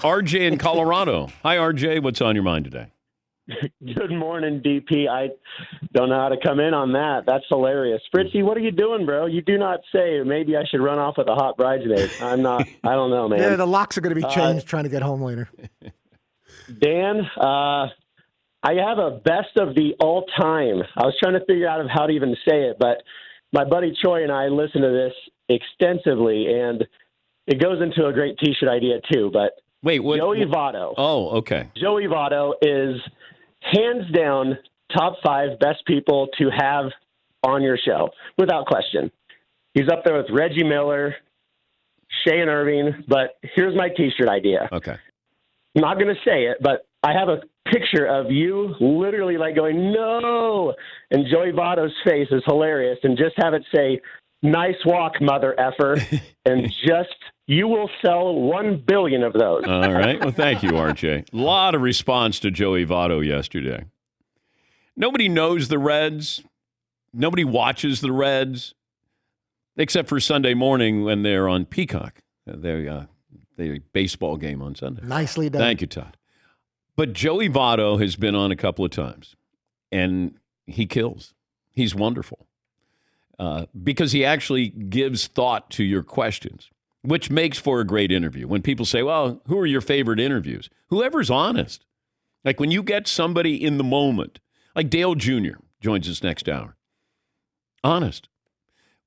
RJ in Colorado. Hi, RJ. What's on your mind today? Good morning, DP. I don't know how to come in on that. That's hilarious. Fritzy, what are you doing, bro? You do not say. Maybe I should run off with a hot bridesmaid. I'm not. I don't know, man. Yeah, the locks are going to be changed trying to get home later. Dan, I have a best of the all-time. I was trying to figure out how to even say it, but my buddy Troy and I listen to this extensively, and it goes into a great T-shirt idea too. But wait, what? Joey Votto. Oh, okay. Joey Votto is hands down top 5 best people to have on your show, without question. He's up there with Reggie Miller, Shane Irving. But here's my T-shirt idea. Okay. I'm not going to say it, but I have a picture of you literally like going, no, and Joey Votto's face is hilarious, and just have it say, nice walk, mother effer, and just, you will sell 1 billion of those. All right. Well, thank you, RJ. A lot of response to Joey Votto yesterday. Nobody knows the Reds. Nobody watches the Reds, except for Sunday morning when they're on Peacock. Their baseball game on Sunday. Nicely done. Thank you, Todd. But Joey Votto has been on a couple of times, and he kills. He's wonderful because he actually gives thought to your questions, which makes for a great interview. When people say, well, who are your favorite interviews? Whoever's honest. Like when you get somebody in the moment, like Dale Jr. joins us next hour. Honest.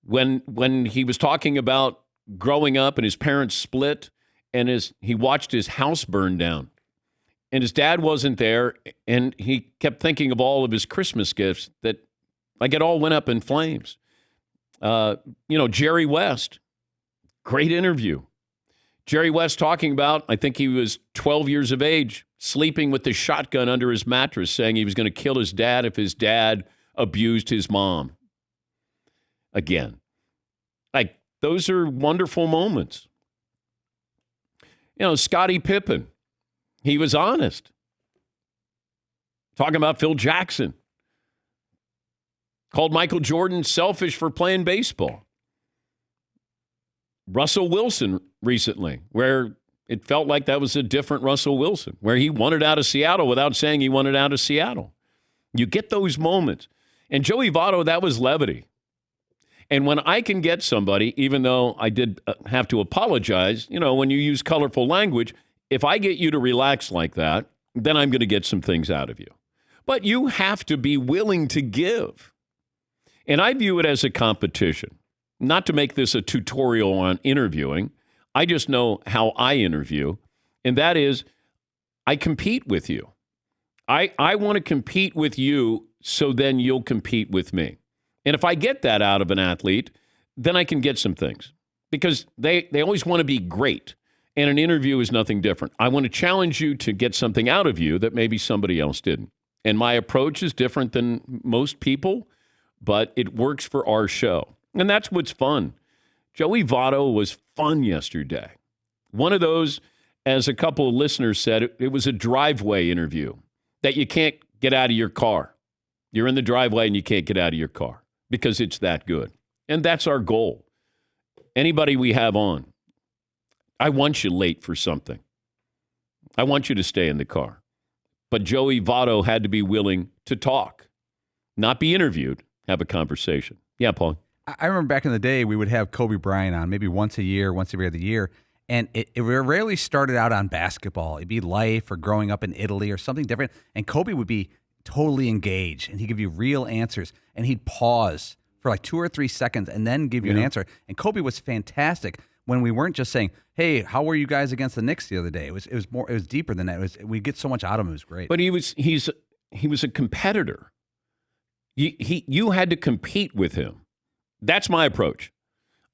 When he was talking about growing up and his parents split and he watched his house burn down. And his dad wasn't there, and he kept thinking of all of his Christmas gifts that, like, it all went up in flames. Jerry West, great interview. Jerry West talking about, I think he was 12 years of age, sleeping with the shotgun under his mattress, saying he was going to kill his dad if his dad abused his mom. Again, like, those are wonderful moments. Scottie Pippen. He was honest. Talking about Phil Jackson. Called Michael Jordan selfish for playing baseball. Russell Wilson recently, where it felt like that was a different Russell Wilson, where he wanted out of Seattle without saying he wanted out of Seattle. You get those moments. And Joey Votto, that was levity. And when I can get somebody, even though I did have to apologize, when you use colorful language, if I get you to relax like that, then I'm going to get some things out of you. But you have to be willing to give. And I view it as a competition. Not to make this a tutorial on interviewing. I just know how I interview. And that is, I compete with you. I want to compete with you so then you'll compete with me. And if I get that out of an athlete, then I can get some things. Because they always want to be great. And an interview is nothing different. I want to challenge you to get something out of you that maybe somebody else didn't. And my approach is different than most people, but it works for our show. And that's what's fun. Joey Votto was fun yesterday. One of those, as a couple of listeners said, it was a driveway interview that you can't get out of your car. You're in the driveway and you can't get out of your car because it's that good. And that's our goal. Anybody we have on, I want you late for something. I want you to stay in the car. But Joey Votto had to be willing to talk, not be interviewed, have a conversation. Yeah, Paul. I remember back in the day, we would have Kobe Bryant on maybe once a year, once every other year. And it rarely started out on basketball. It'd be life or growing up in Italy or something different. And Kobe would be totally engaged and he'd give you real answers. And he'd pause for like 2 or 3 seconds and then give you an answer. And Kobe was fantastic. When we weren't just saying, "Hey, how were you guys against the Knicks the other day?" It was deeper than that. We get so much out of him. It was great. But he was a competitor. You had to compete with him. That's my approach.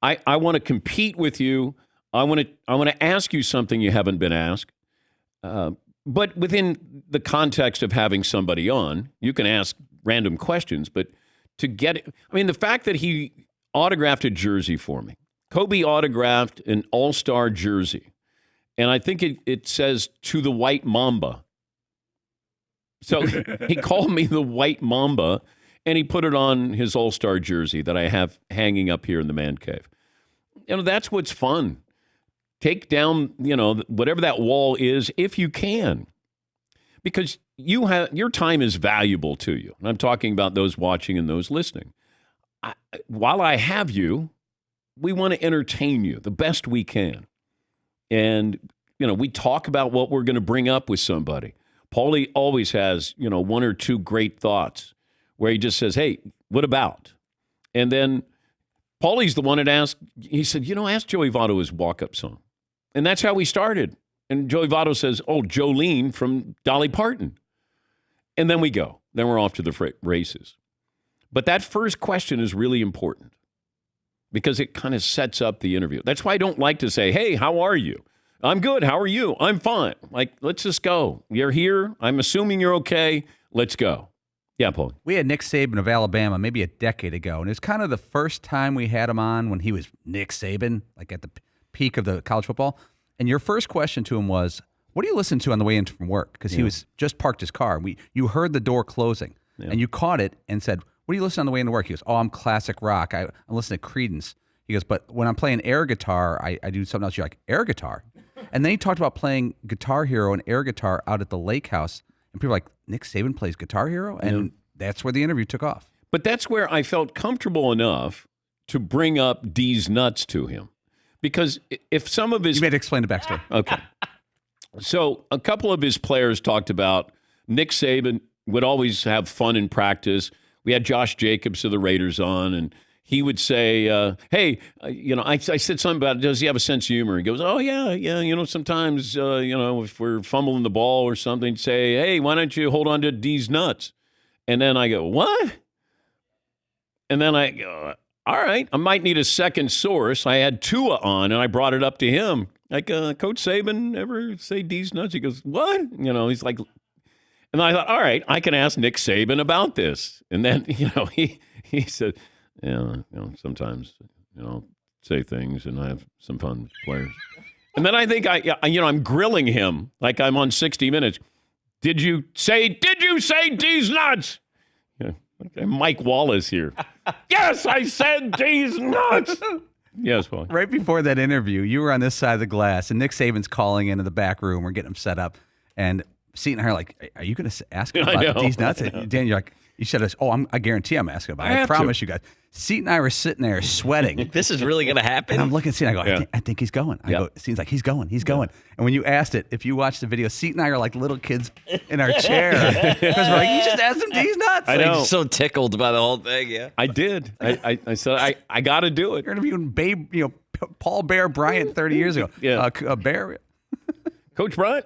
I want to compete with you. I want to ask you something you haven't been asked. But within the context of having somebody on, you can ask random questions. But to get it, the fact that he autographed a jersey for me. Kobe autographed an all-star jersey, and I think it says, "To the White Mamba." So he called me the White Mamba, and he put it on his all-star jersey that I have hanging up here in the man cave. That's what's fun. Take down, whatever that wall is if you can. Because your time is valuable to you. And I'm talking about those watching and those listening. While I have you, we want to entertain you the best we can. And, we talk about what we're going to bring up with somebody. Paulie always has, one or two great thoughts where he just says, hey, what about? And then Paulie's the one that asked, he said, ask Joey Votto his walk-up song. And that's how we started. And Joey Votto says, oh, Jolene from Dolly Parton. And then we go. Then we're off to the races. But that first question is really important because it kind of sets up the interview. That's why I don't like to say, hey, how are you? I'm good. How are you? I'm fine. Like, let's just go. You're here. I'm assuming you're okay. Let's go. Yeah, Paul. We had Nick Saban of Alabama maybe a decade ago, and it was kind of the first time we had him on when he was Nick Saban, like at the peak of the college football. And your first question to him was, what do you listen to on the way in from work? Because he was just parked his car. You heard the door closing, and you caught it and said, what do you listen on the way into work? He goes, oh, I'm classic rock. I'm listening to Creedence. He goes, but when I'm playing air guitar, I do something else. You're like, air guitar? And then he talked about playing Guitar Hero and air guitar out at the lake house. And people were like, Nick Saban plays Guitar Hero? And that's where the interview took off. But that's where I felt comfortable enough to bring up D's nuts to him. Because if some of his... You may have to explain the backstory. Okay. So a couple of his players talked about Nick Saban would always have fun in practice. We had Josh Jacobs of the Raiders on, and he would say, hey, I said something about, does he have a sense of humor? He goes, oh, yeah, sometimes, if we're fumbling the ball or something, say, hey, why don't you hold on to D's nuts? And then I go, what? And then I go, all right, I might need a second source. I had Tua on, and I brought it up to him. Like, Coach Saban ever say D's nuts? He goes, what? He's like, and I thought, all right, I can ask Nick Saban about this. And then, he said, sometimes, say things, and I have some fun with players. And then I think I'm grilling him like I'm on 60 Minutes. Did you say D's nuts? Okay, Mike Wallace here. Yes, I said D's nuts. Yes, Paul. Right before that interview, you were on this side of the glass, and Nick Saban's calling into the back room. We're getting him set up. And Seton and I are like, are you going to ask him about D's nuts? Dan, you're like, you should have, I guarantee I'm asking about it. I promise you guys. Seton and I were sitting there sweating. This is really going to happen? And I'm looking at Seton, I go, I think he's going. I go, Seton's like, he's going. And when you asked it, if you watch the video, Seton and I are like little kids in our chair. Because we're like, you just asked him D's nuts. I know. So tickled by the whole thing, yeah. I did. I said, I got to do it. You're interviewing Paul Bear Bryant 30 years ago. Yeah. Bear. Coach Bryant,